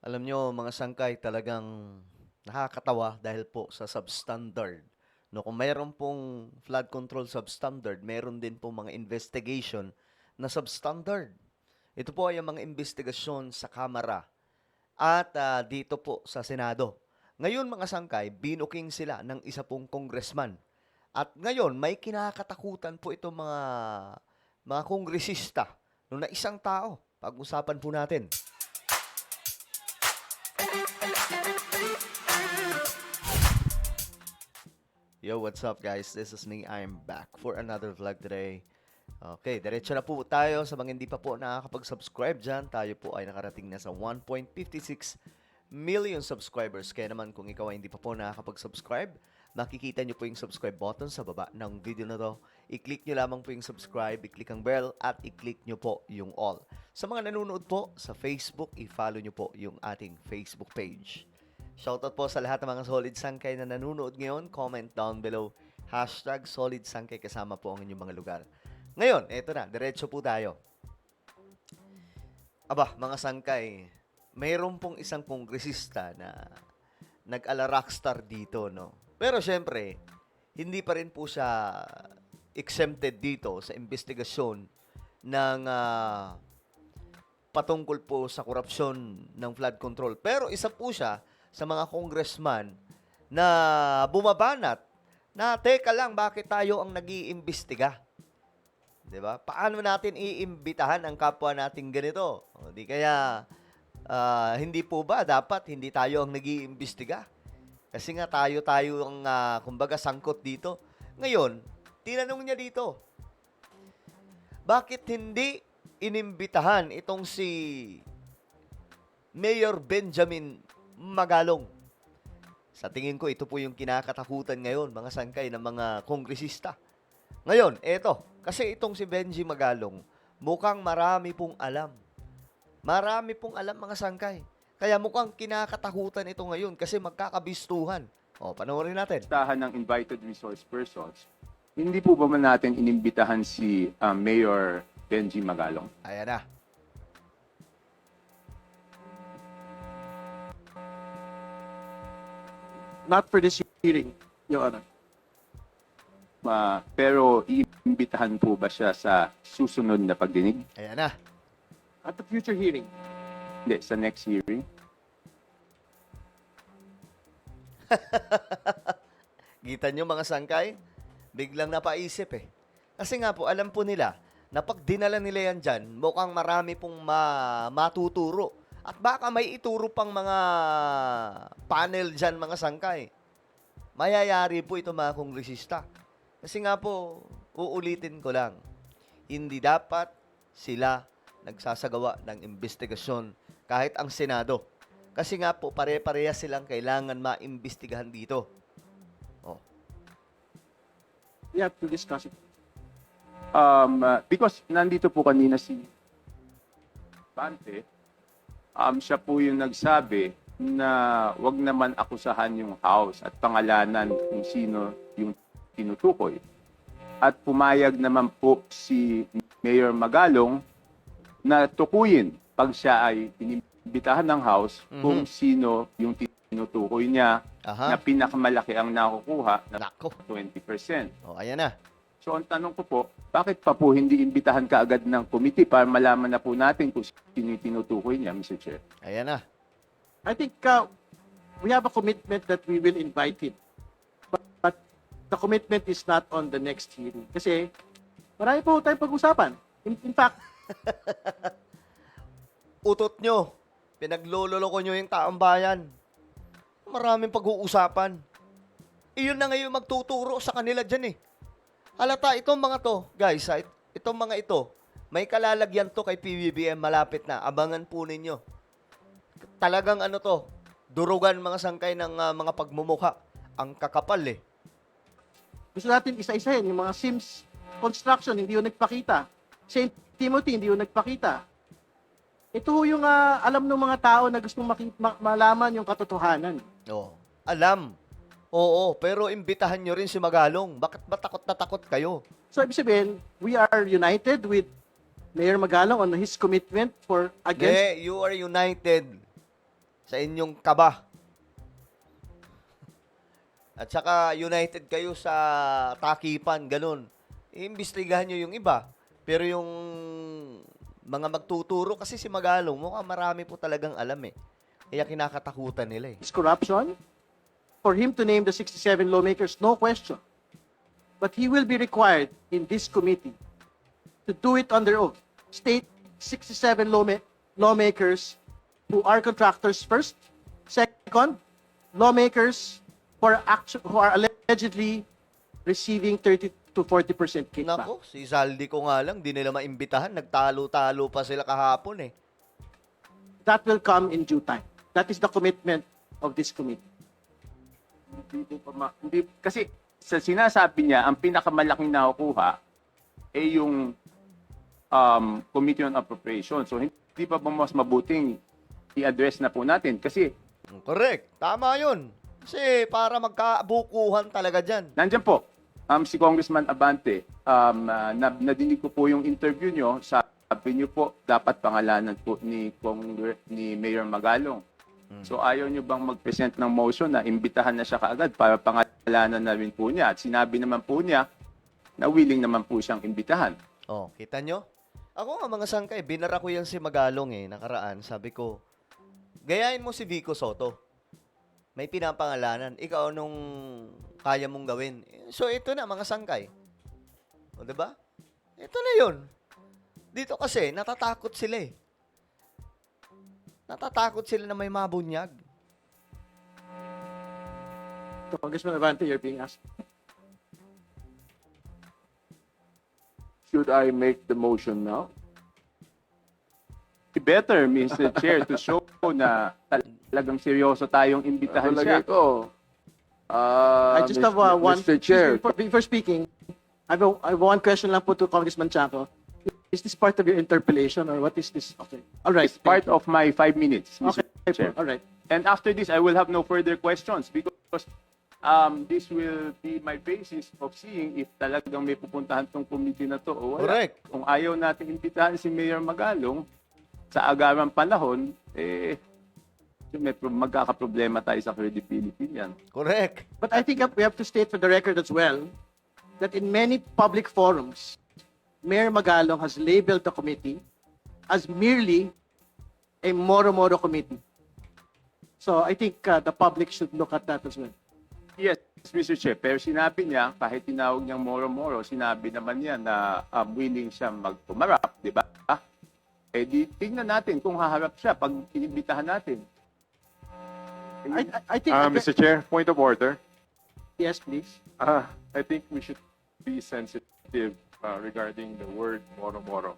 Alam nyo, mga sangkay, talagang nakakatawa dahil po sa substandard. No, kung mayroon pong flood control substandard, mayroon din po mga investigation na substandard. Ito po ay ang mga investigasyon sa Kamara at dito po sa Senado. Ngayon mga sangkay, binuking sila ng isa pong congressman. At ngayon, may kinakatakutan po itong mga kongresista no, na isang tao. Pag-usapan po natin. Yo, what's up guys? This is me. I'm back for another vlog today. Okay, diretso na po tayo sa mga hindi pa po nakakapag-subscribe dyan. Tayo po ay nakarating na sa 1.56 million subscribers. Kaya naman kung ikaw ay hindi pa po nakakapag-subscribe, makikita nyo po yung subscribe button sa baba ng video na to. I-click nyo lamang po yung subscribe, i-click ang bell, at i-click nyo po yung all. Sa mga nanonood po sa Facebook, i-follow nyo po yung ating Facebook page. Shoutout po sa lahat ng mga solid sangkay na nanonood ngayon. Comment down below. Hashtag solid sangkay kasama po ang inyong mga lugar. Ngayon, eto na. Diretso po tayo. Aba, mga sangkay, mayroon pong isang kongresista na nag-ala rockstar dito, no? Pero syempre, hindi pa rin po siya exempted dito sa investigasyon ng patungkol po sa korupsyon ng flood control. Pero isa po siya sa mga congressman na bumabanat na teka lang, bakit tayo ang nag-iimbestiga? 'Di ba? Paano natin iimbitahan ang kapwa nating ganito? O di kaya hindi po ba dapat hindi tayo ang nag-iimbestiga? Kasi nga tayo ang kumbaga sangkot dito. Ngayon, tinanong niya dito, bakit hindi inimbitahan itong si Mayor Benjamin Magalong? Sa tingin ko, ito po yung kinakatakutan ngayon, mga sangkay ng mga kongresista. Ngayon, eto, kasi itong si Benji Magalong, mukhang marami pong alam. Marami pong alam, mga sangkay. Kaya mukhang kinakatakutan ito ngayon kasi magkakabistuhan. O, panoorin natin. Listahan ng invited resource persons, hindi po ba man natin inimbitahan si Mayor Benji Magalong? Ayan na. Not for this hearing, Your Honor. Pero iimbitahan po ba siya sa susunod na pagdinig? Ayan na. At the future hearing. Hindi, sa next hearing? Kita nyo, mga sangkay? Biglang napaisip eh. Kasi nga po, alam po nila na pag dinala nila yan dyan, mukhang marami pong matuturo. At baka may ituro pang mga panel dyan, mga sangkay. Mayayari po ito, mga kongresista. Kasi nga po, uulitin ko lang, hindi dapat sila nagsasagawa ng investigasyon kahit ang Senado. Kasi nga po, pare-pareha silang kailangan maimbestigahan dito. Oh. We have to discuss it. Because nandito po kanina si Bante, siya po yung nagsabi na wag naman akusahan yung House at pangalanan kung sino yung tinutukoy. At pumayag naman po si Mayor Magalong na tukuyin pag siya ay inimbitahan ng House kung sino yung tinutukoy niya Aha. na pinakamalaki ang nakukuha na Nako. 20%. Oh, ayan na. So ang tanong ko po, bakit pa po hindi imbitahan kaagad ng committee para malaman na po natin kung sino yung tinutukoy niya, Mr. Chair? Ayan na. I think we have a commitment that we will invite him. But the commitment is not on the next hearing. Kasi marami po tayong pag-usapan. In fact, Utot nyo. Pinaglololoko nyo yung taong bayan. Maraming pag-uusapan. Iyon na ngayon magtuturo sa kanila dyan eh. Halata, itong mga to, guys, itong mga ito, may kalalagyan to kay PBBM, malapit na. Abangan po ninyo. Talagang ano to, durugan mga sangkay ng mga pagmumukha. Ang kakapal eh. gusto natin isa-isahin. Yung mga Sims construction, hindi yung nagpakita. St. Timothy, hindi yung nagpakita. Ito yung alam ng mga tao na gusto malaman yung katotohanan. Oh, alam. Oo, pero imbitahan nyo rin si Magalong. Bakit ba takot na takot kayo? So, ibig sabihin, we are united with Mayor Magalong on his commitment for against You are united sa inyong kaba. At saka united kayo sa takipan, ganun. Iimbestigahan nyo yung iba. Pero yung mga magtuturo, kasi si Magalong, mukhang marami po talagang alam eh. Kaya kinakatakutan nila eh. Is corruption. For him to name the 67 lawmakers, no question. But he will be required in this committee to do it under oath. State 67 lawmakers who are contractors first. Second, lawmakers who are allegedly receiving 30 to 40% kickback. Nako, si Zaldi ko nga lang, di nila maimbitahan. Nagtalo-talo pa sila kahapon eh. That will come in due time. That is the commitment of this committee. Kasi sa sinasabi niya, ang pinakamalaking nakukuha ay yung Committee on Appropriation. So, hindi pa ba mas mabuting i-address na po natin? Kasi, Correct. Tama yun. Kasi para magkabukuhan talaga dyan. nandyan po, si Congressman Abante, nadinig ko po yung interview nyo. Sabi niyo po, dapat pangalanan po ni Mayor Magalong. So ayaw nyo bang mag-present ng motion na imbitahan na siya kaagad para pangalanan na rin po niya? At sinabi naman po niya na willing naman po siyang imbitahan. Oh, kita nyo? Ako nga mga sangkay, binara ko yan si Magalong eh, nakaraan. Sabi ko, gayahin mo si Vico Soto. May pinapangalanan. Ikaw anong kaya mong gawin? So ito na mga sangkay. O diba? Ito na yun. Dito kasi, natatakot sila eh. Natatakot sila na may mabunyag. Congressman Avante, you're being asked. Should I make the motion now? Better, Mr. Chair, to show na talagang seryoso tayong imbitahan siya. ko. I just have one. Mr. Chair, Before speaking, I have one question lang po to Congressman Chaco. Is this part of your interpellation or what is this? Okay. All right. It's part of my 5 minutes, Mr. Okay. Chair. All right. And after this, I will have no further questions because this will be my basis of seeing if talagang may pupuntahan tong committee na to o wala. Correct. Kung ayaw natin imbitahan si Mayor Magalong sa agarang panahon, magkakaproblema tayo sa credibility niyan. Correct. But I think we have to state for the record as well that in many public forums, Mayor Magalong has labeled the committee as merely a Moro-Moro committee. So I think the public should look at that as well. Yes, Mr. Chair. Pero sinabi niya, kahit tinawag niyang moro-moro, sinabi naman niya na willing siya magpumarap, di ba? Eh di, tingnan natin kung haharap siya pag inibitahan natin. I think Mr. Chair, point of order. yes, please. I think we should be sensitive regarding the word moro-moro.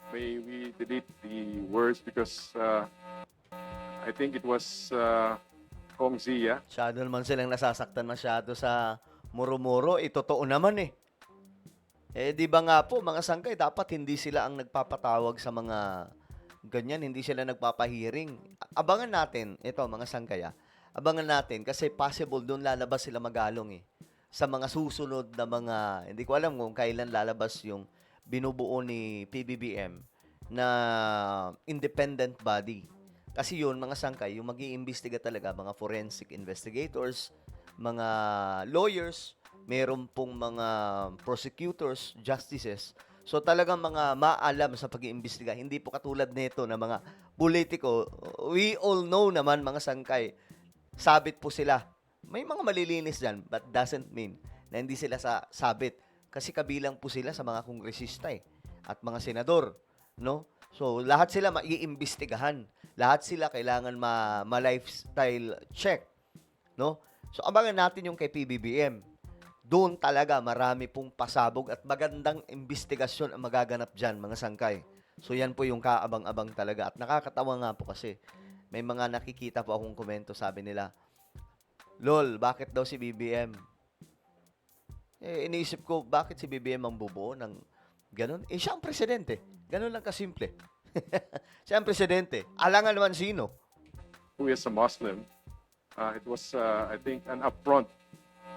May we delete the words because I think it was Kong Zia. Masyado naman silang nasasaktan masyado sa muro-muro. Totoo naman eh. Di ba nga po, mga sangkay, dapat hindi sila ang nagpapatawag sa mga ganyan, hindi sila nagpapahiring. Abangan natin, ito mga sangkay abangan natin kasi possible doon lalabas sila Magalong eh. Sa mga susunod na mga, hindi ko alam kung kailan lalabas yung binubuo ni PBBM na independent body. Kasi yun, mga sangkay, yung mag-iimbestiga talaga, mga forensic investigators, mga lawyers, meron pong mga prosecutors, justices. So talagang mga maalam sa pag-iimbestiga. Hindi po katulad nito na mga politiko. We all know naman, mga sangkay, sabit po sila. May mga malilinis dyan, but doesn't mean na hindi sila sabit. Kasi kabilang po sila sa mga kongresista at mga senador. No? So lahat sila maiimbestigahan. Lahat sila kailangan ma-lifestyle check. No? So abangan natin yung kay PBBM. Doon talaga marami pong pasabog at magandang investigasyon ang magaganap dyan, mga sangkay. So yan po yung kaabang-abang talaga. At nakakatawa nga po kasi may mga nakikita po akong komento, sabi nila, Lol, bakit daw si BBM? Iniisip ko, bakit si BBM ang bubuo ng ganun? Siya ang presidente. Ganun lang kasimple. Siya ang presidente. Alangan naman sino. Who is a Muslim. It was, I think, an affront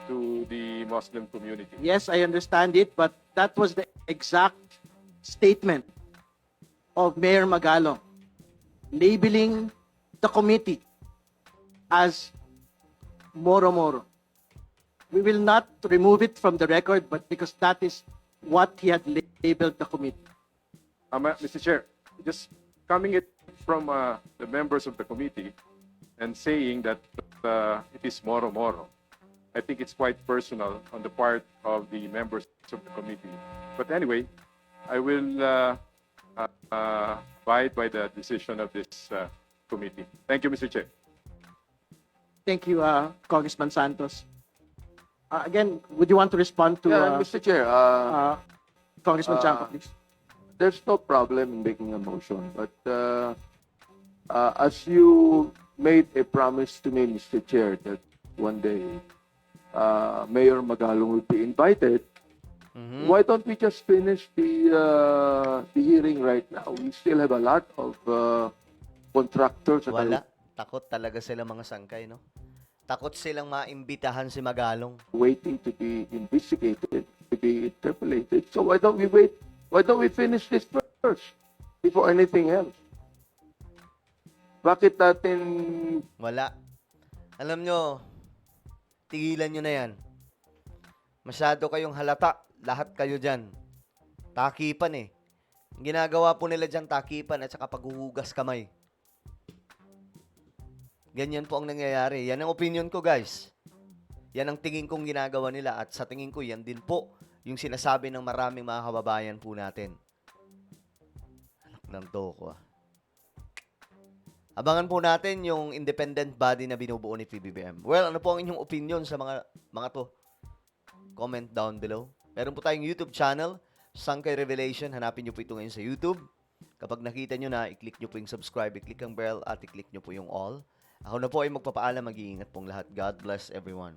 to the Muslim community. Yes, I understand it, but that was the exact statement of Mayor Magalong, labeling the committee as Moro Moro. We will not remove it from the record, but because that is what he had labeled the committee. Mr. Chair, just coming it from the members of the committee and saying that it is Moro Moro, I think it's quite personal on the part of the members of the committee. But anyway, I will abide by the decision of this committee. Thank you, Mr. Chair. Thank you, Congressman Santos. Again, would you want to respond to Mr. Chair, Congressman Chanco, please? there's no problem in making a motion, but as you made a promise to me, Mr. Chair, that one day Mayor Magalong will be invited, why don't we just finish the hearing right now? We still have a lot of contractors that Wala. Takot talaga sila mga sangkay, no? Takot silang maimbitahan si Magalong. are waiting to be investigated, to be interpolated. So why don't we wait? Why don't we finish this first before anything else? Bakit natin Wala. Alam nyo, tigilan nyo na yan. Masyado kayong halata. Lahat kayo dyan. Takipan eh. Ang ginagawa po nila dyan, takipan at saka paghuhugas kamay. Ganyan po ang nangyayari. Yan ang opinion ko, guys. Yan ang tingin kong ginagawa nila at sa tingin ko, yan din po yung sinasabi ng maraming mga kababayan po natin. Anak ng toko, ah. Abangan po natin yung independent body na binubuo ni PBBM. Well, ano po ang inyong opinion sa mga to? Comment down below. Meron po tayong YouTube channel, Sangkay Revelation. Hanapin nyo po ito ngayon sa YouTube. Kapag nakita nyo na, i-click nyo po yung subscribe, i-click ang bell, at i-click nyo po yung all. Ako na po ay magpapaalam, mag-iingat pong lahat. God bless everyone.